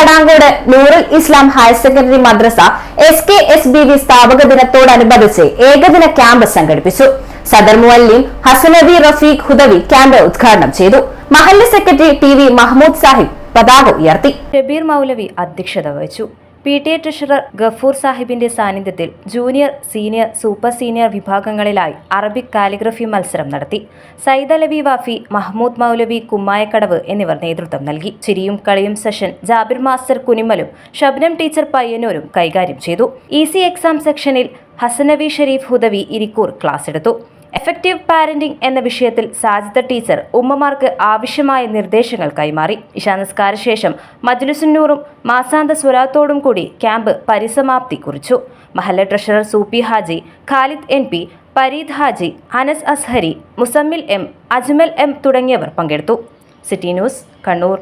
കടാങ്കോട് നൂറുൽ ഇസ്ലാം higher secondary മദ്രസ SKSBV സ്ഥാപക ദിനത്തോടനുബന്ധിച്ച് ഏകദിന ക്യാമ്പ് സംഘടിപ്പിച്ചു. സദർ മുഅല്ലിം ഹസനവി റഫീഖ് ഹുദവി ക്യാമ്പ് ഉദ്ഘാടനം ചെയ്തു. മഹല്ല് സെക്രട്ടറി TV മഹ്മൂദ് സാഹിബ് പതാക ഉയർത്തി. ഷബീർ മൗലവി അധ്യക്ഷത വഹിച്ചു. PTA ട്രഷറർ ഗഫൂർ സാഹിബിന്റെ സാന്നിധ്യത്തിൽ ജൂനിയർ, സീനിയർ, സൂപ്പർ സീനിയർ വിഭാഗങ്ങളിലായി അറബിക് കാലിഗ്രഫി മത്സരം നടത്തി. സയ്യിദ് അലവി വാഫി, മഹ്മൂദ് മൗലവി കുമ്മായക്കടവ് എന്നിവർ നേതൃത്വം നൽകി. ചിരിയും കളിയും സെഷൻ ജാബിർ മാസ്റ്റർ കുനിമലും ഷബ്നം ടീച്ചർ പയ്യന്നൂരും കൈകാര്യം ചെയ്തു. EC എക്സാം സെക്ഷനിൽ ഹസനവി ഷരീഫ് ഹുദവി ഇരിക്കൂർ ക്ലാസ് എടുത്തു. എഫക്റ്റീവ് പാരന്റിംഗ് എന്ന വിഷയത്തിൽ സാജിദ ടീച്ചർ ഉമ്മമാർക്ക് ആവശ്യമായ നിർദ്ദേശങ്ങൾ കൈമാറി. ഇശാനസ്കാര ശേഷം മജ്ലിസുന്നൂറും മാസാന്ത സ്വലാത്തോടും കൂടി ക്യാമ്പ് പരിസമാപ്തി കുറിച്ചു. മഹല്ല treasurer Soopi Haji, Khalid NP, Pareed Haji, Anas Azhari, Muzammil M, Ajmal M തുടങ്ങിയവർ പങ്കെടുത്തു. City news, Kannur.